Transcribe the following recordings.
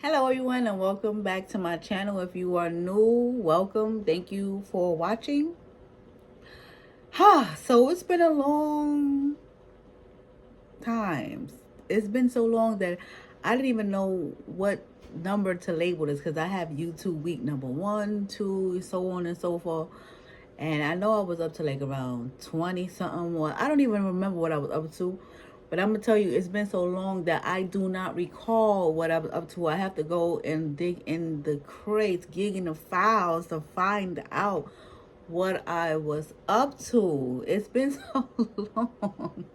Hello everyone and welcome back to my channel. If you are new, welcome. Thank you for watching. So it's been a long time. It's been so long that I didn't even know what number to label this because I have YouTube week number 1, 2, so on and so forth. And I know I was up to like around 20 something. Well, I don't even remember what I was up to. But I'm going to tell you, it's been so long that I do not recall what I was up to. I have to go and dig in the crates, dig in the files to find out what I was up to. It's been so long.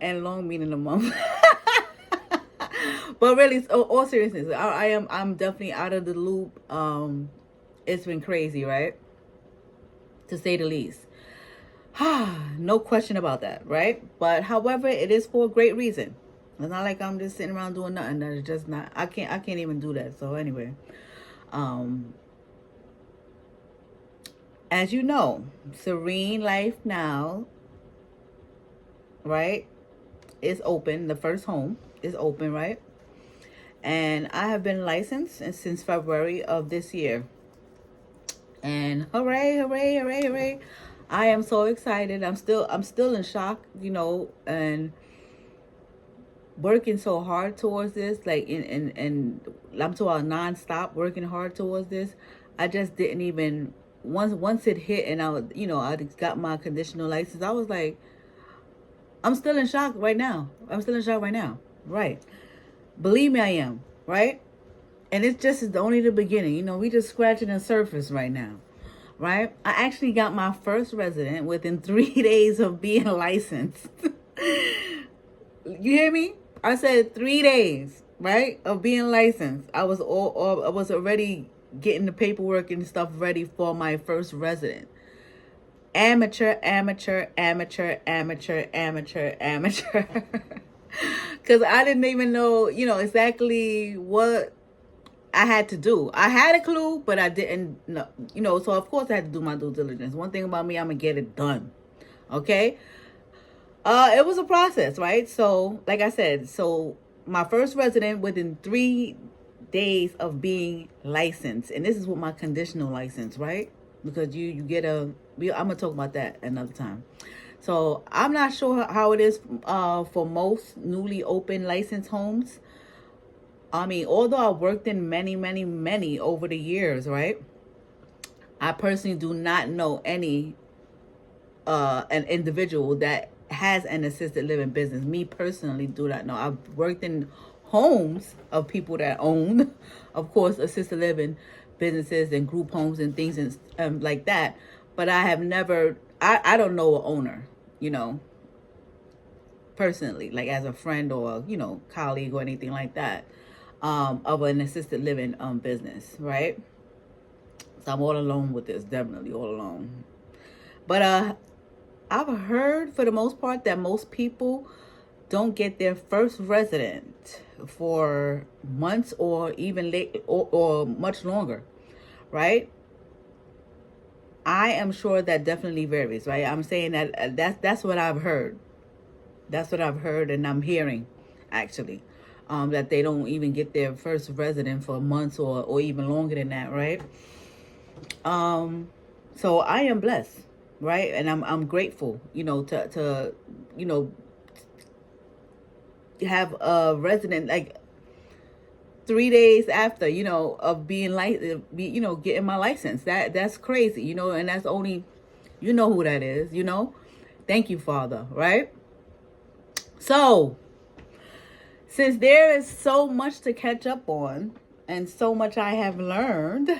And long meaning a month. But really, all seriousness, I'm definitely out of the loop. It's been crazy, right? To say the least. No question about that, right? But however, it is for a great reason. It's not like I'm just sitting around doing nothing. That is just not. I can't even do that. So anyway, as you know, Serene Life Now, right, is open. The first home is open, right? And I have been licensed since February of this year. And hooray, hooray, hooray, hooray. I am so excited. I'm still in shock, and working so hard towards this, like and I'm talking nonstop working hard towards this. I just didn't even once it hit and I got my conditional license. I was like, I'm still in shock right now. Right. Believe me, I am, right? And it's just only the beginning. We just scratching the surface right now. Right? I actually got my first resident within 3 days of being licensed. You hear me? I said 3 days, right, of being licensed. I was already getting the paperwork and stuff ready for my first resident. Amateur. Because I didn't even know, exactly what I had to do. I had a clue, but I didn't know, so of course I had to do my due diligence. One thing about me, I'm gonna get it done. Okay. It was a process, right? So, like I said, my first resident within 3 days of being licensed, and this is with my conditional license, right? Because you get I'm gonna talk about that another time. So I'm not sure how it is for most newly open licensed homes. I mean, although I worked in many over the years, right? I personally do not know any an individual that has an assisted living business. Me personally do not know. I've worked in homes of people that own, of course, assisted living businesses and group homes and things and like that. But I have never. I don't know an owner, personally, like as a friend or colleague or anything like that. Of an assisted living business, right? So I'm all alone with this, definitely all alone. But I've heard for the most part that most people don't get their first resident for months or even late or much longer, right? I am sure that definitely varies, right? I'm saying that that's what I've heard. That's what I've heard and I'm hearing, actually. That they don't even get their first resident for months or even longer than that, right? So I am blessed, right? And I'm grateful, to have a resident like 3 days after, of being getting my license. That's crazy, and that's only, who that is, Thank you, Father, right? So, since there is so much to catch up on and so much I have learned,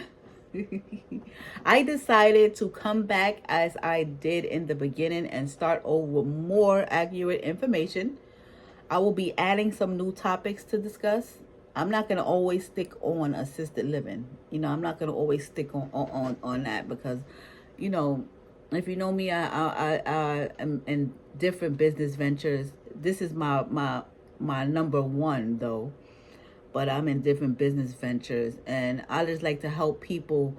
I decided to come back as I did in the beginning and start over with more accurate information. I will be adding some new topics to discuss. I'm not going to always stick on assisted living. I'm not going to always stick on that because, if you know me, I am in different business ventures. This is my number one, though, but I'm in different business ventures, and I just like to help people,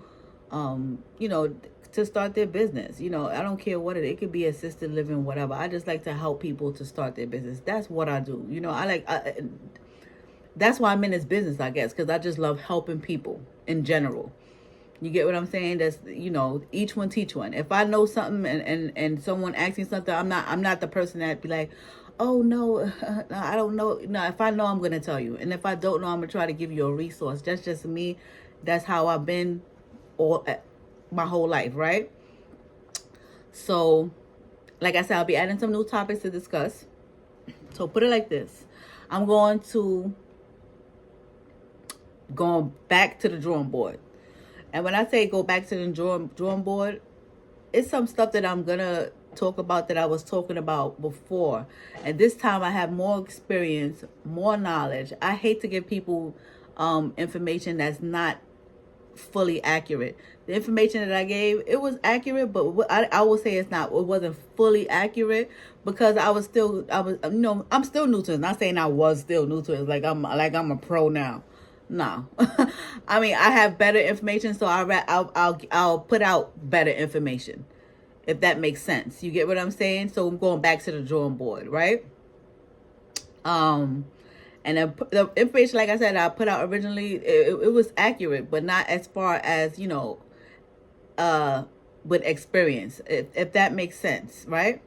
to start their business. I don't care what it could be, assisted living, whatever. I just like to help people to start their business. That's what I do. that's why I'm in this business, I guess, because I just love helping people in general. You get what I'm saying? That's, each one teach one. If I know something and someone asks me something, I'm not the person that be like, oh no, no, I don't know. No, if I know, I'm gonna tell you, and if I don't know, I'm gonna try to give you a resource. That's just me. That's how I've been all my whole life, right? So, like I said, I'll be adding some new topics to discuss. So put it like this: I'm going back to the drawing board. And when I say go back to the drawing board, it's some stuff that I'm gonna talk about that I was talking about before. And this time I have more experience, more knowledge. I hate to give people information that's not fully accurate. The information that I gave, it was accurate, but I will say it wasn't fully accurate, because I was, I'm still new to it. Not saying I was still new to it, like I'm a pro now. No. I mean, I have better information, so I'll put out better information, if that makes sense. You get what I'm saying? So I'm going back to the drawing board, right? And the information, like I said, I put out originally, it was accurate, but not as far as, with experience, if that makes sense, right?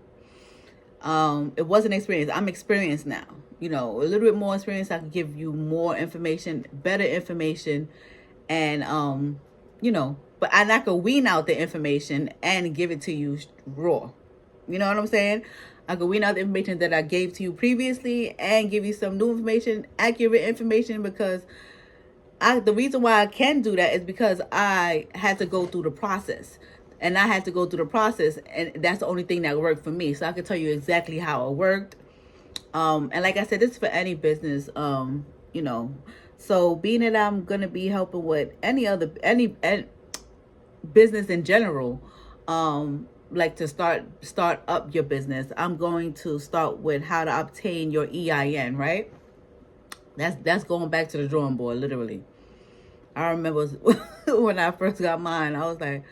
It wasn't experience. I'm experienced now. A little bit more experience. I can give you more information, better information, and but I can wean out the information and give it to you raw. You know what I'm saying? I can wean out the information that I gave to you previously and give you some new information, accurate information, because the reason why I can do that is because I had to go through the process. And I had to go through the process, and that's the only thing that worked for me. So I can tell you exactly how it worked. And like I said, this is for any business, So being that I'm gonna be helping with any business in general, like to start up your business, I'm going to start with how to obtain your EIN, right? That's going back to the drawing board, literally. I remember when I first got mine, I was like,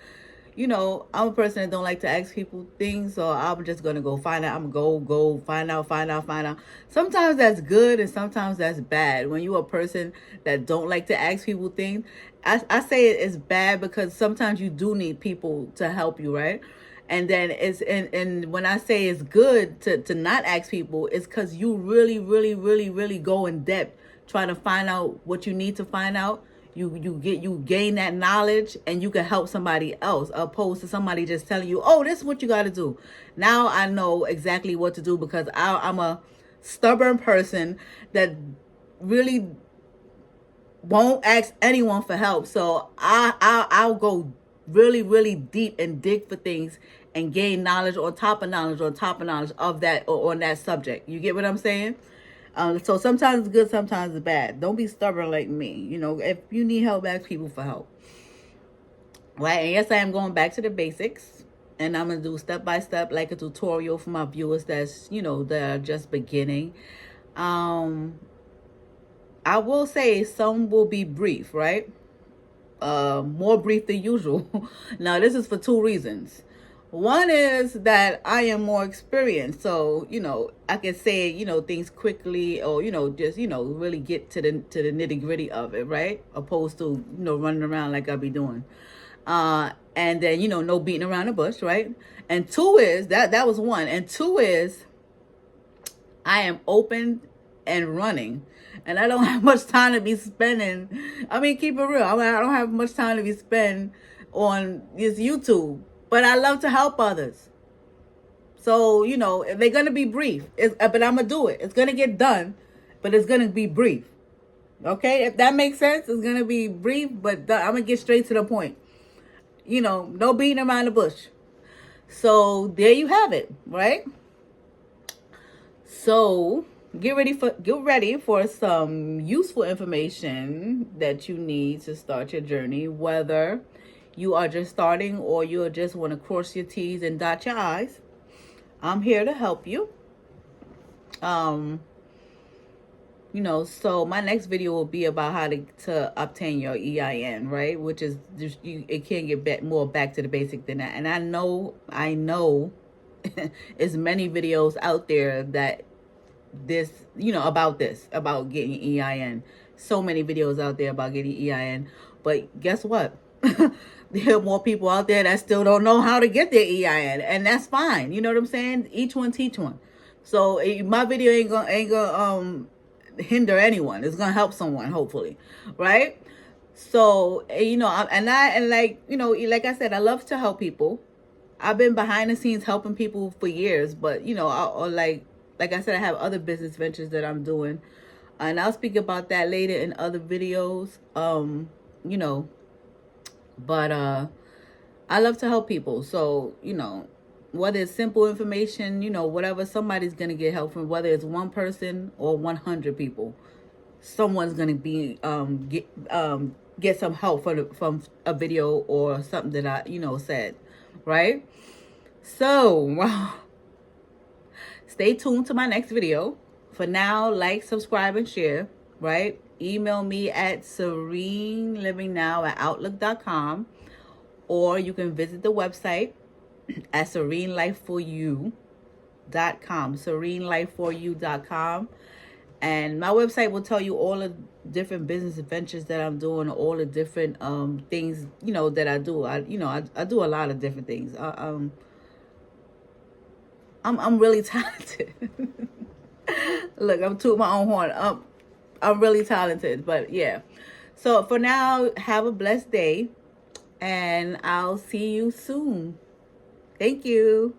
I'm a person that don't like to ask people things, so I'm just gonna go find out. I'm gonna go find out. Sometimes that's good, and sometimes that's bad. When you're a person that don't like to ask people things, I say it's bad because sometimes you do need people to help you, right? And then and when I say it's good to not ask people, it's because you really, really, really, really go in depth trying to find out what you need to find out. You gain that knowledge, and you can help somebody else, opposed to somebody just telling you, oh, this is what you got to do. Now I know exactly what to do, because I'm a stubborn person that really won't ask anyone for help. So I'll go really, really deep and dig for things and gain knowledge on top of knowledge on top of knowledge of that, or on that subject. You get what I'm saying? So sometimes it's good, sometimes it's bad. Don't be stubborn like me. If you need help, ask people for help. Right? And yes, I am going back to the basics. And I'm going to do step by step, like a tutorial for my viewers that's, that are just beginning. I will say some will be brief, right? More brief than usual. Now, this is for two reasons. One is that I am more experienced, so I can say things quickly, or just really get to the nitty gritty of it, right? Opposed to running around like I be doing, and then no beating around the bush, right? And two is that was one, and two is I am open and running, and I don't have much time to be spending. I mean, keep it real. I don't have much time to be spent on this YouTube. But I love to help others. So, they're going to be brief. But I'm going to do it. It's going to get done, but it's going to be brief. Okay? If that makes sense, it's going to be brief, but I'm going to get straight to the point. No beating around the bush. So, there you have it, right? So, get ready for some useful information that you need to start your journey, whether you are just starting or you just want to cross your T's and dot your I's. I'm here to help you. So my next video will be about how to obtain your EIN, right? Which is just, it can't get more back to the basic than that. And I know there's many videos out there that about getting EIN. So many videos out there about getting EIN. But guess what? There are more people out there that still don't know how to get their EIN, and that's fine. You know what I'm saying? Each one teach one. So my video ain't gonna hinder anyone. It's gonna help someone, hopefully, right? So and like like I said, I love to help people. I've been behind the scenes helping people for years, but or like I said, I have other business ventures that I'm doing, and I'll speak about that later in other videos. You know, but I love to help people. So whether it's simple information, whatever, somebody's gonna get help from, whether it's one person or 100 people. Someone's gonna be get some help from a video or something that I said, right? So stay tuned to my next video. For now, like, subscribe, and share, right? Email me at serenelivingnow@outlook.com, or you can visit the website at serenelife4you.com, serenelife4you.com. And my website will tell you all the different business adventures that I'm doing, all the different things that I do. I do a lot of different things. I'm really talented. Look, I'm tooting my own horn. I'm really talented, but yeah. So for now, have a blessed day, and I'll see you soon. Thank you.